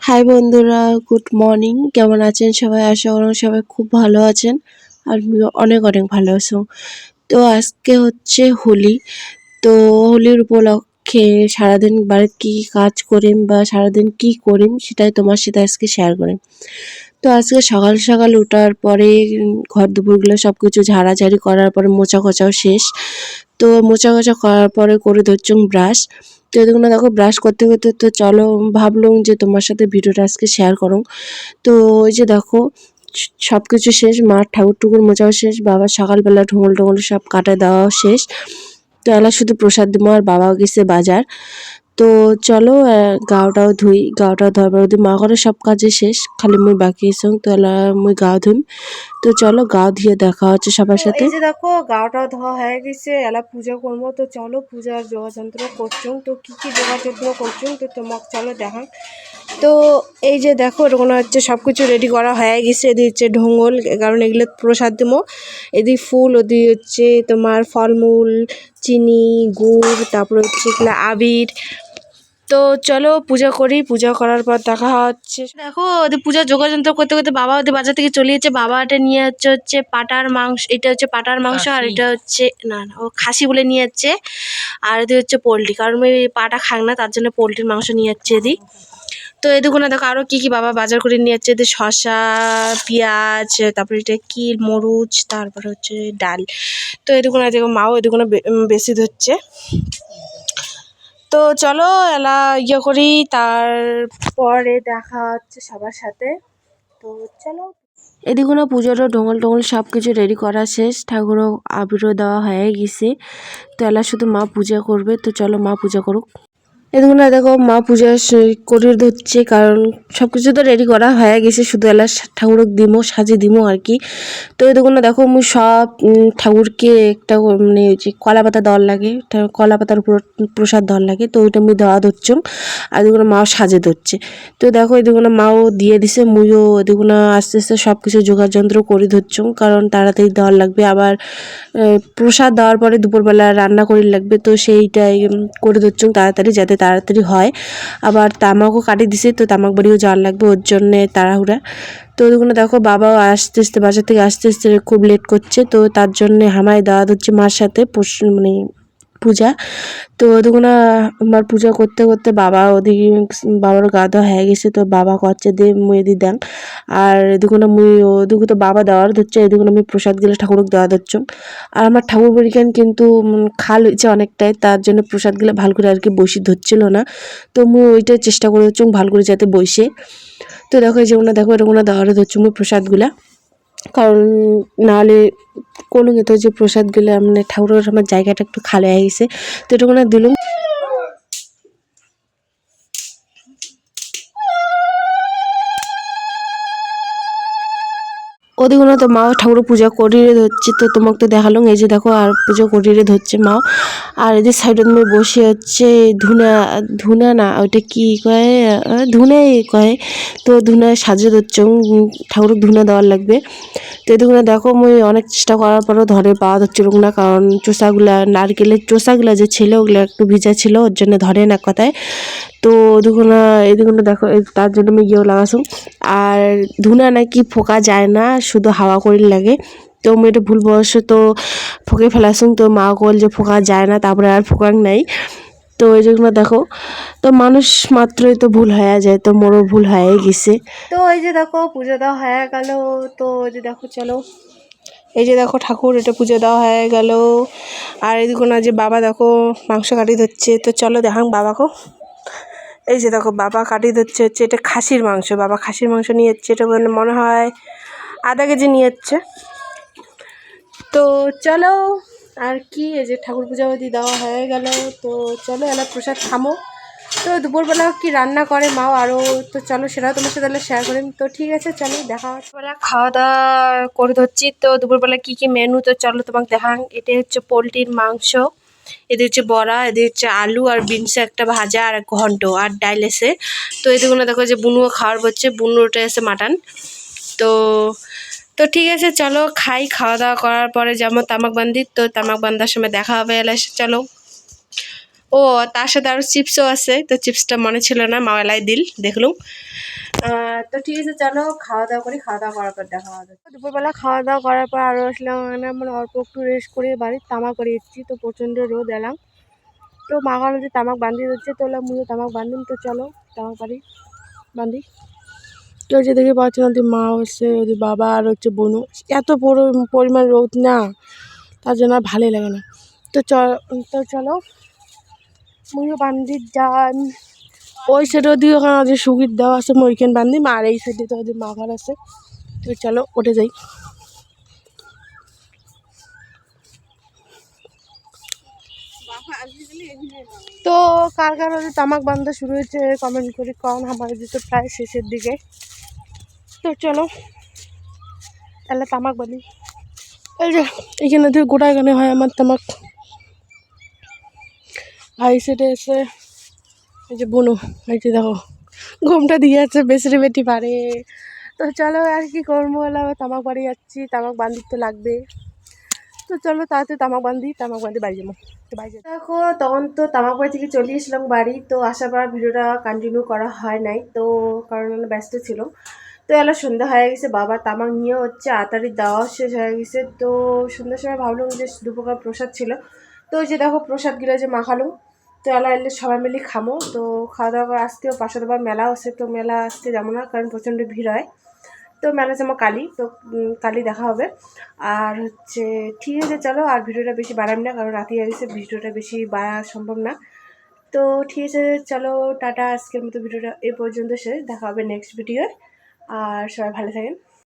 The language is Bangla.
হাই বন্ধুরা, গুড মর্নিং। কেমন আছেন সবাই? আশা করি সবাই খুব ভালো আছেন। আর আমিও অনেক অনেক ভালো আছি। তো আজকে হচ্ছে হোলি। তো হোলির উপলক্ষে সারাদিন বাড়িতে কী কাজ করিম বা সারাদিন কি করিম সেটাই তোমার সাথে আজকে শেয়ার করিম। তো আজকে সকাল সকাল ওঠার পরে ঘর দুপুরগুলো সব কিছু ঝাড়াঝাড়ি করার পরে মোছা কোচাও শেষ। তো মোছা কোচা করার পরে করে ধরছুম ব্রাশ। তো এদিকে দেখো ব্রাশ করতে করতে তো চলো ভাবলাম যে তোমার সাথে ভিডিওটা আজকে শেয়ার করুন। তো ওই যে দেখো সব কিছু শেষ, মার ঠাকুর টুকুর মোছাও শেষ, বাবার সকালবেলা ঢোঙল টোঙল সব কাটা দেওয়াও শেষ। তো এলা শুধু প্রসাদ দিব আর বাবাও গেছে বাজার। তো চলো গাওটাও ধুই, গাওটা ধোয়ার পর মা করে সব কাজে শেষ, খালি মুই বাকি আছং। তো এলা মুই গাও ধুইম। তো চলো গাও ধুয়ে দেখা হচ্ছে সবার সাথে। এই যে দেখো গাওটা ধোয়া হয়ে গেছে, এলা পূজা করবো। তো চলো পূজার যোগাযন্ত্র করছুম। তো কি কি যোগাযন্ত্র করছুম তো তোমাকে চলো দেখাম। তো এই যে দেখো ওরকম হচ্ছে সব কিছু রেডি করা হয়ে গেছে। এদিকে হচ্ছে ঢোঙল, কারণ এগুলো প্রসাদ দেবো। এদিকে ফুল, ওদিকে হচ্ছে তোমার ফলমূল, চিনি, গুড়, তারপরে হচ্ছে এগুলো আবির। তো চলো পূজা করি, পূজা করার পর দেখা হচ্ছে। দেখো ওদের পূজার যোগাযন্ত্র করতে করতে বাবা ওদের বাজার থেকে চলে যাচ্ছে। বাবা এটা নিয়ে হচ্ছে পাটার মাংস, এটা হচ্ছে পাটার মাংস, আর এটা হচ্ছে না ও খাসি বলে নিয়ে যাচ্ছে। আর এদি হচ্ছে পোলট্রি, কারণ আমি পাটা খাই না, তার জন্য পোলট্রির মাংস নিয়ে যাচ্ছে এদি। তো এদিকে দেখো আরো কি কি বাবা বাজার করে নিয়ে যাচ্ছে। এদের শসা, পেঁয়াজ, তারপরে এটা কি মরুচ, তারপরে হচ্ছে ডাল। তো এদিকে দেখো মাও এদিকে বেশি ধরছে। তো চলো এলা করি, তারপরে দেখা হচ্ছে সবার সাথে। তো চলো এদিকে পুজোরও ঢোঙল টোঙল সব কিছু রেডি করা শেষ, ঠাকুরও আবিরও দেওয়া হয়ে গেছে। তো এলা শুধু মা পূজা করবে। তো চলো মা পূজা করুক। এদিকে দেখো মা পূজা করে ধরছে, কারণ সব কিছু তো রেডি করা হয়ে গেছে, শুধু এলা ঠাকুরক দিমো, সাজিয়ে দিমো আর কি। তো এদিকে দেখো মুই সব ঠাকুরকে একটা মানে ওই যে কলা পাতা দেওয়ার লাগে, কলা পাতার উপর প্রসাদ দেওয়ার লাগে। তো ওইটা আমি দেওয়া ধরছুম, আর এদিকে মাও সাজে ধরছে। তো দেখো এদিকে মাও দিয়ে দিছে, মুইও এদিকে আস্তে আস্তে সব কিছু যোগাযন্ত্র করে ধরছুম, কারণ তাড়াতাড়ি দেওয়ার লাগবে। আবার প্রসাদ দেওয়ার পরে দুপুরবেলা রান্না করে লাগবে। তো সেইটাই করে ধরছুম তাড়াতাড়ি, যাতে তাড়াতাড়ি হয়। আবার তামাকও কাটি দিছে, তো তামাক বাড়িও যাওয়ার লাগবে, ওর জন্যে তাড়াহুড়া। তো ওইগুলো দেখো বাবাও আস্তে আস্তে বাজার থেকে আস্তে আস্তে খুব লেট করছে। তো তার জন্যে হামায় দেওয়া হচ্ছে মার সাথে মানে পূজা। তো ওদিকে আমার পূজা করতে করতে বাবা ওদিকে বাবার গা ধোয়া হয়ে গেছে। তো বাবা করছে দে মুই এদি দেন, আর এদিকে মুই ওদিকে তো বাবা দেওয়ার ধরছে, এদিকে আমি প্রসাদ গেলে ঠাকুরকে দেওয়া ধরছ। আর আমার ঠাকুর বাড়িখান কিন্তু খাল হয়েছে অনেকটাই, তার জন্য প্রসাদ গেলে ভালো করে আর কি বসি ধরছিল না। তো মুই ওইটাই চেষ্টা করে হচ্ছে ভালো করে যাতে বসে। তো দেখো এই যে দেখো এরকম দেওয়ার ধরছে মুই প্রসাদগুলা, কারণ নাহলে কোনো তো যে প্রসাদগুলো মানে ঠাকুরের আমার জায়গাটা একটু খালি হয়ে গেছে। তো এটুকু দিলুম। ওদিকে তো মাও ঠাকুর পূজা করিয়ে ধরছে। তো তোমাকে তো দেখালাম, এই যে দেখো আর পুজো করিয়ে ধরছে মাও। আর এদের সাইডে তুমি বসে হচ্ছে ধুনা, ধুনা না ওইটা কি কয়, ধুনাই কয়। তো ধুনা সাজিয়ে ধরছে, ঠাকুর ধুনা দেওয়ার লাগবে। তো এদিকে দেখো মুই অনেক চেষ্টা করার পরও ধরে পাওয়া ধরছিল না, কারণ চোষাগুলা নারকেলের চোষাগুলা যে ছিল ওগুলো একটু ভিজা ছিল, ওর জন্য ধরে না কথায়। তো এদিকে দেখো তার জন্য আমি গিয়েও লাগাছুম। আর ধুনা নাকি ফোকা যায় না, শুধু হাওয়া করে লাগে। তো আমি এটা ভুলবশত তো ফোকে ফেলাছুম। তো মা কল যে ফোকা যায় না, তারপরে আর ফোকাং নাই। তো এই যেগুলো দেখো, তো মানুষ মাত্রই তো ভুল হয়ে যায়, তো মোরও ভুল হয়ে গেছে। তো এই যে দেখো পুজো দেওয়া হয়ে গেল। তো এই যে দেখো চলো, এই যে দেখো ঠাকুর এটা পুজো দেওয়া হয়ে গেল। আর এদিকে না যে বাবা দেখো মাংস কাটি ধরছে। তো চলো দেখাং বাবাকে। এই যে দেখো বাবা কাটি ধরছে, হচ্ছে এটা খাসির মাংস। বাবা খাসির মাংস নিয়ে যাচ্ছে, এটা মনে হয় আধা কেজি নিয়ে যাচ্ছে। তো চলো আর কি, এই যে ঠাকুর পূজাবতী দেওয়া হয়ে গেল। তো চলো এলা প্রসাদ খামো। তো দুপুরবেলা কি রান্না করে মাও আরও, তো চলো সেটাও তোমার সাথে তাহলে শেয়ার করেন। তো ঠিক আছে চলো দেখা হচ্ছে। বেলা খাওয়া দাওয়া করে ধরছি। তো দুপুরবেলা কি কি মেনু, তো চলো তোমাকে দেখাং। এটা হচ্ছে পোলট্রির মাংস, এদের হচ্ছে বড়া, এদের হচ্ছে আলু আর বিনসে একটা ভাজা, আর ঘন্ট, আর ডাইল এসে। তো এদিকে দেখো যে বুনুও খাওয়ার করছে, বুনুটা এসে মাটন। তো তো ঠিক আছে চলো খাই। খাওয়া দাওয়া করার পরে যেমন তামাক বান্দি, তো তামাক বান্ধার সময় দেখা হবে। এলে চলো। ও তার সাথে আরও চিপসও আছে, তো চিপসটা মনে ছিল না, মাওয়ালাই দিল দেখলুম। তো ঠিক আছে, চলো খাওয়া দাওয়া করি, খাওয়া দাওয়া করার পর দেখা হবে। দুপুরবেলা খাওয়া দাওয়া করার পর আরও আসলাম, মানে অল্প একটু রেস্ট করে বাড়ির তামাক করে এসেছি, তো প্রচণ্ড রোদ এলাম। তো মাখানো যে তামাক বান্ধি দিচ্ছে, তো মুখে তামাক বান্ধিম, তো চলো তামাক বাড়ি বান্ধি। তো যে দেখে পাচ্ছি না, মা হচ্ছে ওদের বাবা আর হচ্ছে বোনু, এত পরিমাণ রোদ না, তার জন্য আর ভালোই লাগে না। তো চলো মুখে বান্ধি যান। ওই সাইডে ওদিকে ওখানে যে সুগির দেওয়া আছে, আমি ওইখানে বান্ধিম, আর এই সাইডে তো ওদের মা ঘর আছে। তো চলো উঠে যাই। তো কার কার ওদের তামাক বান্ধা শুরু হয়েছে কমেন্ট করে কম, আমার তো প্রায় শেষের দিকে। তো চলো তাহলে তামাক বাঁধি। এই যে এখানে থেকে গোটা এখানে হয় আমার তামাক। ভাই সেটে এসে এই যে বোনো, এই যে দেখো ঘুমটা দিয়ে আছে, বেসরে বেটি পারে। তো চলো আর কি করবো, তামাক বাড়ি যাচ্ছি, তামাক বান্ধির তো লাগবে। তো চলো তাড়াতাড়ি তামাক বান্ধি বাড়ি যাবো। তো বাড়ি দেখো তখন তো তামাক বাড়ি থেকে চলে এসলাম বাড়ি, তো আসার পর ভিডিওটা কন্টিনিউ করা হয় নাই, তো কারণ ব্যস্ত ছিল। তো এলা সন্ধ্যা হয়ে গেছে, বাবা তামাক নিয়ে হচ্ছে আতারি দেওয়া শেষ হয়ে গেছে। তো সন্ধ্যার সময় ভাবলাম যে দুপ্রকার প্রসাদ ছিল, তো ওই যে দেখো প্রসাদগুলো যে মাখালুম। তো এলা এলে সবাই মিলে খামো। তো খাওয়া দাওয়া করে আসতেও পাশের আবার মেলা আছে, তো মেলা আসতে যাবো না কারণ প্রচণ্ড ভিড় হয়। তো মেলা যাবো কালি, তো কালি দেখা হবে। আর হচ্ছে ঠিক আছে চলো, আর ভিডিওটা বেশি বাড়াবি না কারণ রাতে গেছে, ভিডিওটা বেশি বাড়া সম্ভব না। তো ঠিক আছে চলো, টাটা, আজকের মতো ভিডিওটা এই পর্যন্ত শেষ, দেখা হবে নেক্সট ভিডিওয়। আর সবাই ভালো থাকেন।